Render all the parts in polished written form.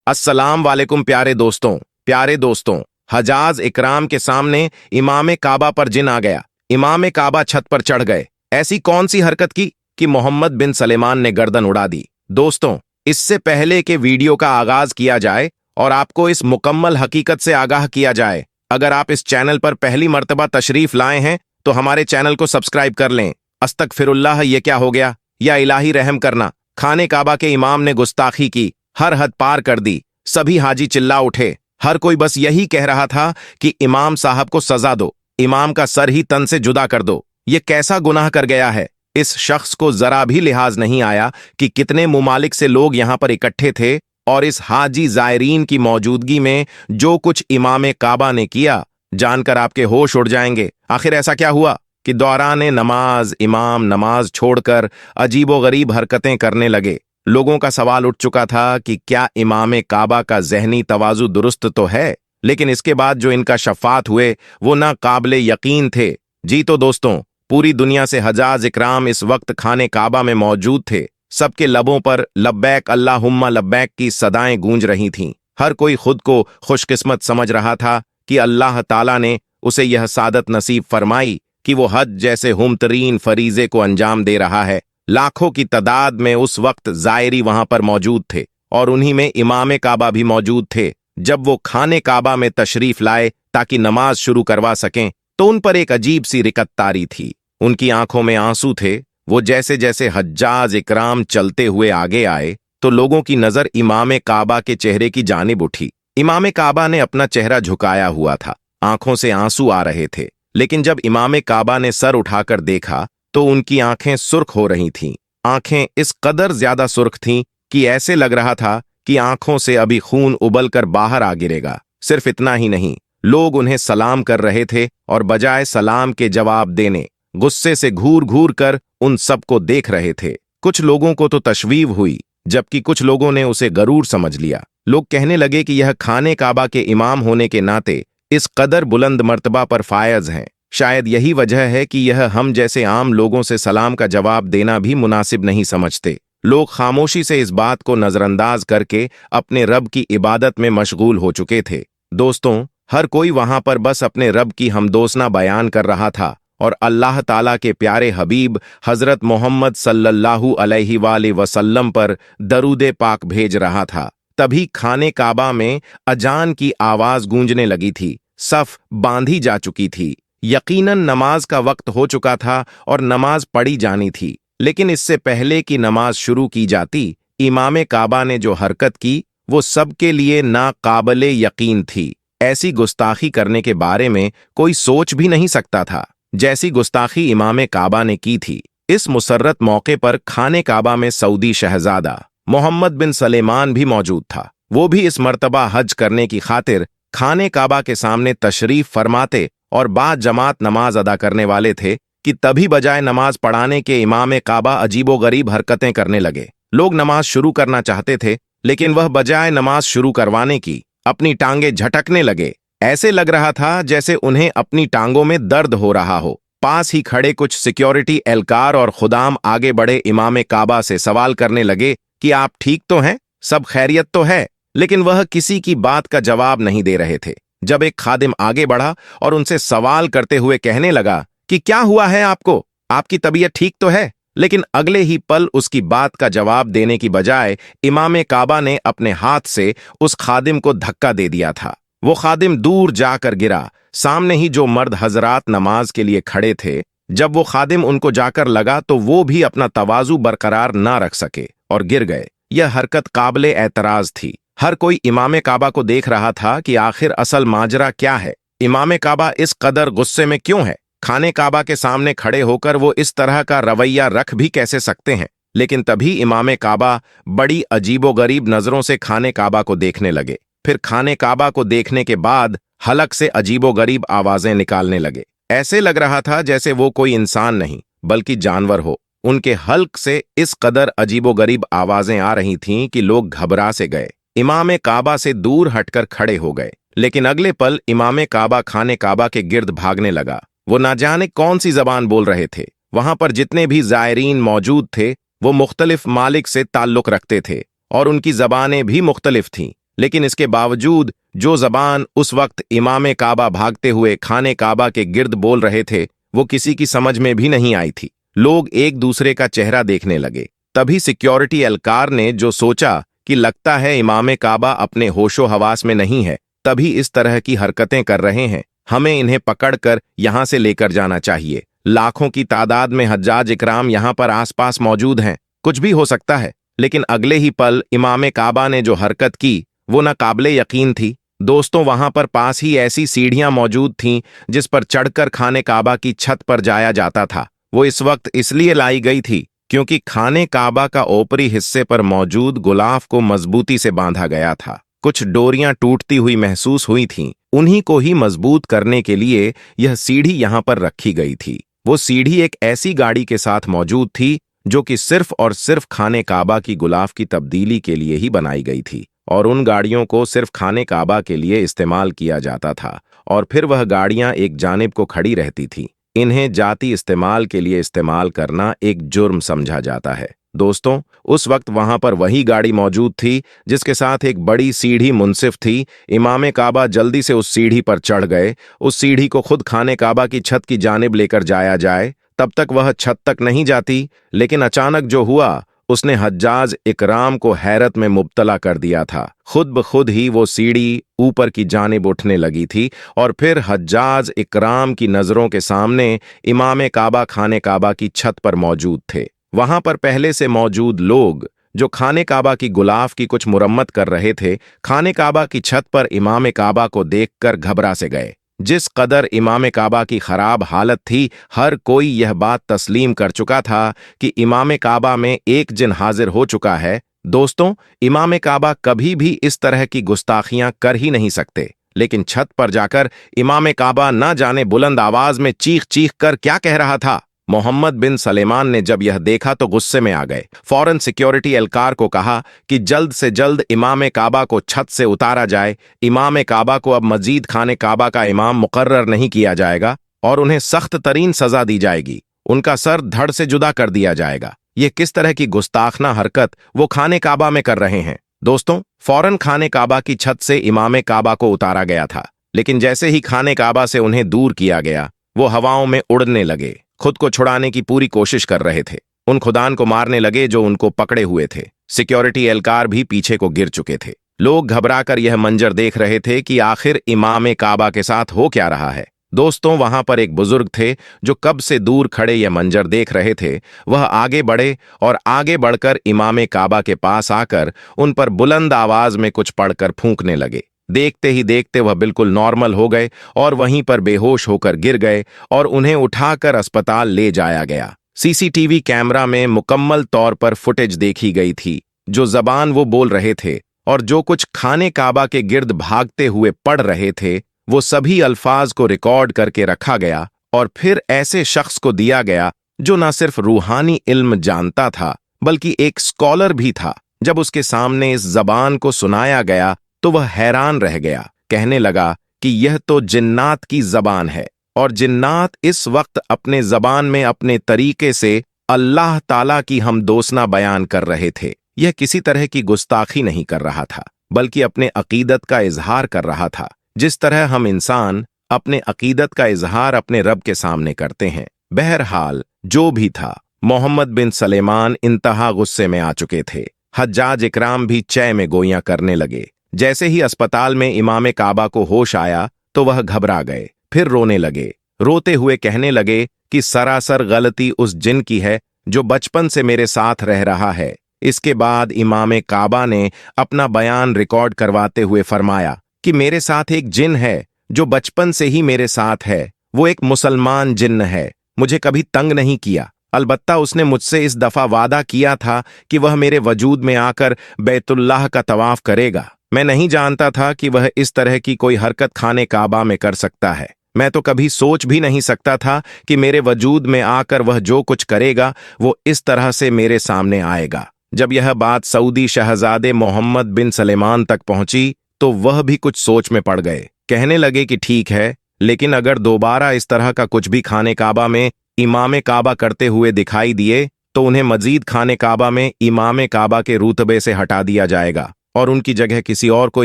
अस्सलाम वालेकुम प्यारे दोस्तों, हजाज इकराम के सामने इमाम काबा पर जिन आ गया। इमाम काबा छत पर चढ़ गए। ऐसी कौन सी हरकत की कि मोहम्मद बिन सलेमान ने गर्दन उड़ा दी। दोस्तों, इससे पहले कि वीडियो का आगाज किया जाए और आपको इस मुकम्मल हकीकत से आगाह किया जाए, अगर आप इस चैनल पर पहली मर्तबा तशरीफ लाए हैं तो हमारे चैनल को सब्सक्राइब कर लें। अस्तगफिरुल्लाह, ये क्या हो गया? या इलाही रहम करना, खाने काबा के इमाम ने गुस्ताखी की, हर हद पार कर दी। सभी हाजी चिल्ला उठे। हर कोई बस यही कह रहा था कि इमाम साहब को सजा दो, इमाम का सर ही तन से जुदा कर दो। ये कैसा गुनाह कर गया है? इस शख्स को जरा भी लिहाज नहीं आया कि कितने मुमालिक से लोग यहां पर इकट्ठे थे और इस हाजी जायरीन की मौजूदगी में जो कुछ इमाम काबा ने किया, जानकर आपके होश उड़ जाएंगे। आखिर ऐसा क्या हुआ कि दौरान नमाज इमाम नमाज छोड़कर अजीबोगरीब हरकतें करने लगे। लोगों का सवाल उठ चुका था कि क्या इमाम काबा का ज़हनी तवाज़ु दुरुस्त तो है, लेकिन इसके बाद जो इनका शफ़ात हुए वो ना काबिले यकीन थे। जी तो दोस्तों, पूरी दुनिया से हजाज इकराम इस वक्त खाने काबा में मौजूद थे। सबके लबों पर लब्बैक अल्लाहुम्मा लब्बैक की सदाएं गूंज रही थीं। हर कोई खुद को खुशकिस्मत समझ रहा था कि अल्लाह ताला ने उसे यह सादत नसीब फरमाई कि वो हज जैसे हुमतरीन फरीजे को अंजाम दे रहा है। लाखों की तादाद में उस वक्त जायरी वहां पर मौजूद थे और उन्हीं में इमाम काबा भी मौजूद थे। जब वो खाने काबा में तशरीफ लाए ताकि नमाज शुरू करवा सकें तो उन पर एक अजीब सी रिकत तारी थी। उनकी आंखों में आंसू थे। वो जैसे जैसे हज्जाज इकराम चलते हुए आगे आए तो लोगों की नजर इमाम काबा के चेहरे की जानिब उठी। इमाम काबा ने अपना चेहरा झुकाया हुआ था, आंखों से आंसू आ रहे थे, लेकिन जब इमाम काबा ने सर उठाकर देखा तो उनकी आंखें सुर्ख हो रही थीं। आंखें इस कदर ज्यादा सुर्ख थीं कि ऐसे लग रहा था कि आंखों से अभी खून उबलकर बाहर आ गिरेगा। सिर्फ इतना ही नहीं, लोग उन्हें सलाम कर रहे थे और बजाय सलाम के जवाब देने गुस्से से घूर घूर कर उन सबको देख रहे थे। कुछ लोगों को तो तशवीव हुई, जबकि कुछ लोगों ने उसे गरूर समझ लिया। लोग कहने लगे कि यह खाने काबा के इमाम होने के नाते इस कदर बुलंद मर्तबा पर फायज हैं। शायद यही वजह है कि यह हम जैसे आम लोगों से सलाम का जवाब देना भी मुनासिब नहीं समझते। लोग खामोशी से इस बात को नजरअंदाज करके अपने रब की इबादत में मशगूल हो चुके थे। दोस्तों, हर कोई वहां पर बस अपने रब की हमदोसना बयान कर रहा था और अल्लाह ताला के प्यारे हबीब हजरत मोहम्मद सल्लल्लाहु अलैहि वसल्लम पर दरूदे पाक भेज रहा था। तभी खाने काबा में अजान की आवाज गूंजने लगी थी। सफ बांधी जा चुकी थी। यकीनन नमाज का वक्त हो चुका था और नमाज पढ़ी जानी थी। लेकिन इससे पहले कि नमाज शुरू की जाती, इमाम काबा ने जो हरकत की वो सबके लिए नाकाबिले यकीन थी। ऐसी गुस्ताखी करने के बारे में कोई सोच भी नहीं सकता था जैसी गुस्ताखी इमाम काबा ने की थी। इस मुसर्रत मौके पर खाने काबा में सऊदी शहजादा मोहम्मद बिन सलेमान भी मौजूद था। वो भी इस मर्तबा हज करने की खातिर खाने काबा के सामने तशरीफ फरमाते और बाद जमात नमाज अदा करने वाले थे कि तभी बजाय नमाज पढ़ाने के इमाम काबा अजीबोगरीब हरकतें करने लगे। लोग नमाज शुरू करना चाहते थे, लेकिन वह बजाय नमाज शुरू करवाने की अपनी टांगें झटकने लगे। ऐसे लग रहा था जैसे उन्हें अपनी टांगों में दर्द हो रहा हो। पास ही खड़े कुछ सिक्योरिटी एहलकार और खुदाम आगे बढ़े इमाम काबा से सवाल करने लगे कि आप ठीक तो हैं, सब खैरियत तो है? लेकिन वह किसी की बात का जवाब नहीं दे रहे थे। जब एक खादिम आगे बढ़ा और उनसे सवाल करते हुए कहने लगा कि क्या हुआ है आपको, आपकी तबीयत ठीक तो है? लेकिन अगले ही पल उसकी बात का जवाब देने की बजाय इमाम काबा ने अपने हाथ से उस खादिम को धक्का दे दिया था। वो खादिम दूर जाकर गिरा। सामने ही जो मर्द हजरात नमाज के लिए खड़े थे, जब वो खादिम उनको जाकर लगा तो वो भी अपना तवाजु बरकरार ना रख सके और गिर गए। यह हरकत काबिले एतराज थी। हर कोई इमाम काबा को देख रहा था कि आखिर असल माजरा क्या है। इमाम काबा इस कदर गुस्से में क्यों है? खाने काबा के सामने खड़े होकर वो इस तरह का रवैया रख भी कैसे सकते हैं? लेकिन तभी इमाम काबा बड़ी अजीबोगरीब नजरों से खाने काबा को देखने लगे। फिर खाने काबा को देखने के बाद हलक से अजीबोगरीब आवाजें निकालने लगे। ऐसे लग रहा था जैसे वो कोई इंसान नहीं बल्कि जानवर हो। उनके हल्क से इस कदर अजीबोगरीब आवाजें आ रही थीं कि लोग घबरा से गए। इमाम काबा से दूर हटकर खड़े हो गए, लेकिन अगले पल इमाम काबा खाने काबा के गिर्द भागने लगा। वो ना जाने कौन सी जबान बोल रहे थे। वहां पर जितने भी जायरीन मौजूद थे वो मुख्तलिफ मालिक से ताल्लुक रखते थे और उनकी जबानें भी मुख्तलिफ थीं। लेकिन इसके बावजूद जो जबान उस वक्त इमाम काबा भागते हुए खाने काबा के गिर्द बोल रहे थे वो किसी की समझ में भी नहीं आई थी। लोग एक दूसरे का चेहरा देखने लगे। तभी सिक्योरिटी एहलकार ने जो सोचा कि लगता है इमाम काबा अपने होशो हवास में नहीं है, तभी इस तरह की हरकतें कर रहे हैं, हमें इन्हें पकड़कर यहां से लेकर जाना चाहिए। लाखों की तादाद में हज्जाज इकराम यहां पर आसपास मौजूद हैं, कुछ भी हो सकता है। लेकिन अगले ही पल इमाम काबा ने जो हरकत की वो न काबिले यकीन थी। दोस्तों, वहां पर पास ही ऐसी सीढ़ियां मौजूद थीं जिस पर चढ़कर खाने काबा की छत पर जाया जाता था। वो इस वक्त इसलिए लाई गई थी क्योंकि खाने काबा का ऊपरी हिस्से पर मौजूद गुलाफ को मजबूती से बांधा गया था। कुछ डोरियां टूटती हुई महसूस हुई थीं। उन्हीं को ही मजबूत करने के लिए यह सीढ़ी यहां पर रखी गई थी। वो सीढ़ी एक ऐसी गाड़ी के साथ मौजूद थी जो कि सिर्फ और सिर्फ खाने काबा की गुलाफ की तब्दीली के लिए ही बनाई गई थी, और उन गाड़ियों को सिर्फ खाने काबा के लिए इस्तेमाल किया जाता था, और फिर वह गाड़ियां एक जानिब को खड़ी रहती थीं। इन्हें जाती इस्तेमाल के लिए इस्तेमाल करना एक जुर्म समझा जाता है। दोस्तों, उस वक्त वहां पर वही गाड़ी मौजूद थी जिसके साथ एक बड़ी सीढ़ी मुनसिफ थी। इमाम काबा जल्दी से उस सीढ़ी पर चढ़ गए। उस सीढ़ी को खुद खाने काबा की छत की जानिब लेकर जाया जाए, तब तक वह छत तक नहीं जाती। लेकिन अचानक जो हुआ उसने हज्जाज इकराम को हैरत में मुब्तला कर दिया था। खुद ब खुद ही वो सीढ़ी ऊपर की जानिब उठने लगी थी, और फिर हज्जाज इकराम की नजरों के सामने इमाम काबा खाने काबा की छत पर मौजूद थे। वहां पर पहले से मौजूद लोग जो खाने काबा की गुलाफ की कुछ मुरम्मत कर रहे थे, खाने काबा की छत पर इमाम काबा को देखकर घबरा से गए। जिस कदर इमाम काबा की खराब हालत थी, हर कोई यह बात तस्लीम कर चुका था कि इमाम काबा में एक जिन हाजिर हो चुका है। दोस्तों, इमाम काबा कभी भी इस तरह की गुस्ताखियां कर ही नहीं सकते, लेकिन छत पर जाकर इमाम काबा न जाने बुलंद आवाज में चीख चीख कर क्या कह रहा था। मोहम्मद बिन सलेमान ने जब यह देखा तो गुस्से में आ गए। फौरन सिक्योरिटी एहलकार को कहा कि जल्द से जल्द इमाम काबा को छत से उतारा जाए। इमाम काबा को अब मजीद खाने काबा का इमाम मुकर्रर नहीं किया जाएगा और उन्हें सख्त तरीन सजा दी जाएगी। उनका सर धड़ से जुदा कर दिया जाएगा। ये किस तरह की गुस्ताखना हरकत वो खाने काबा में कर रहे हैं। दोस्तों, फौरन खाने काबा की छत से इमाम काबा को उतारा गया था, लेकिन जैसे ही खाने काबा से उन्हें दूर किया गया, वो हवाओं में उड़ने लगे। खुद को छुड़ाने की पूरी कोशिश कर रहे थे। उन खुदान को मारने लगे जो उनको पकड़े हुए थे। सिक्योरिटी एहलकार भी पीछे को गिर चुके थे। लोग घबराकर यह मंजर देख रहे थे कि आखिर इमाम काबा के साथ हो क्या रहा है। दोस्तों, वहां पर एक बुजुर्ग थे जो कब से दूर खड़े यह मंजर देख रहे थे। वह आगे बढ़े और आगे बढ़कर इमाम काबा के पास आकर उन पर बुलंद आवाज में कुछ पढ़कर फूंकने लगे। देखते ही देखते वह बिल्कुल नॉर्मल हो गए और वहीं पर बेहोश होकर गिर गए और उन्हें उठाकर अस्पताल ले जाया गया। सीसीटीवी कैमरा में मुकम्मल तौर पर फुटेज देखी गई थी। जो जबान वो बोल रहे थे और जो कुछ खाने काबा के गिर्द भागते हुए पढ़ रहे थे, वो सभी अल्फाज को रिकॉर्ड करके रखा गया और फिर ऐसे शख्स को दिया गया जो न सिर्फ रूहानी इल्म जानता था बल्कि एक स्कॉलर भी था। जब उसके सामने इस जबान को सुनाया गया तो वह हैरान रह गया। कहने लगा कि यह तो जिन्नात की जबान है, और जिन्नात इस वक्त अपने जबान में अपने तरीके से अल्लाह ताला की हमदोसना बयान कर रहे थे। यह किसी तरह की गुस्ताखी नहीं कर रहा था, बल्कि अपने अकीदत का इजहार कर रहा था, जिस तरह हम इंसान अपने अकीदत का इजहार अपने रब के सामने करते हैं। बहरहाल जो भी था, मोहम्मद बिन सलेमान इंतहा गुस्से में आ चुके थे। हज्जाज इकराम भी चै में गोइयां करने लगे। जैसे ही अस्पताल में इमाम काबा को होश आया तो वह घबरा गए, फिर रोने लगे। रोते हुए कहने लगे कि सरासर गलती उस जिन की है जो बचपन से मेरे साथ रह रहा है। इसके बाद इमाम काबा ने अपना बयान रिकॉर्ड करवाते हुए फरमाया कि मेरे साथ एक जिन है जो बचपन से ही मेरे साथ है। वो एक मुसलमान जिन्न है, मुझे कभी तंग नहीं किया। अलबत्ता उसने मुझसे इस दफा वादा किया था कि वह मेरे वजूद में आकर बैतुल्लाह का तवाफ करेगा। मैं नहीं जानता था कि वह इस तरह की कोई हरकत खाने काबा में कर सकता है। मैं तो कभी सोच भी नहीं सकता था कि मेरे वजूद में आकर वह जो कुछ करेगा वो इस तरह से मेरे सामने आएगा। जब यह बात सऊदी शहजादे मोहम्मद बिन सलेमान तक पहुंची तो वह भी कुछ सोच में पड़ गए। कहने लगे कि ठीक है, लेकिन अगर दोबारा इस तरह का कुछ भी खाने काबा में इमाम काबा करते हुए दिखाई दिए तो उन्हें मजीद खाने काबा में इमाम काबा के रुतबे से हटा दिया जाएगा और उनकी जगह किसी और को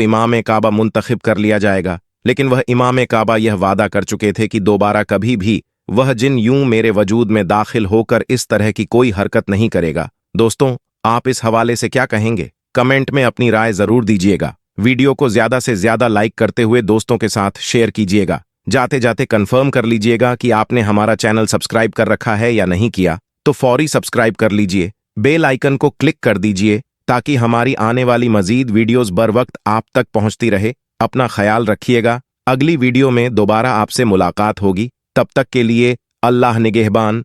इमाम काबा मुंतखब कर लिया जाएगा। लेकिन वह इमाम काबा यह वादा कर चुके थे कि दोबारा कभी भी वह जिन यूं मेरे वजूद में दाखिल होकर इस तरह की कोई हरकत नहीं करेगा। दोस्तों, आप इस हवाले से क्या कहेंगे? कमेंट में अपनी राय जरूर दीजिएगा। वीडियो को ज्यादा से ज्यादा लाइक करते हुए दोस्तों के साथ शेयर कीजिएगा। जाते जाते कंफर्म कर लीजिएगा कि आपने हमारा चैनल सब्सक्राइब कर रखा है या नहीं किया, तो फौरी सब्सक्राइब कर लीजिए। बेल आइकन को क्लिक कर दीजिए ताकि हमारी आने वाली मजीद वीडियोस बर वक्त आप तक पहुंचती रहे। अपना ख्याल रखिएगा। अगली वीडियो में दोबारा आपसे मुलाकात होगी। तब तक के लिए अल्लाह निगहबान।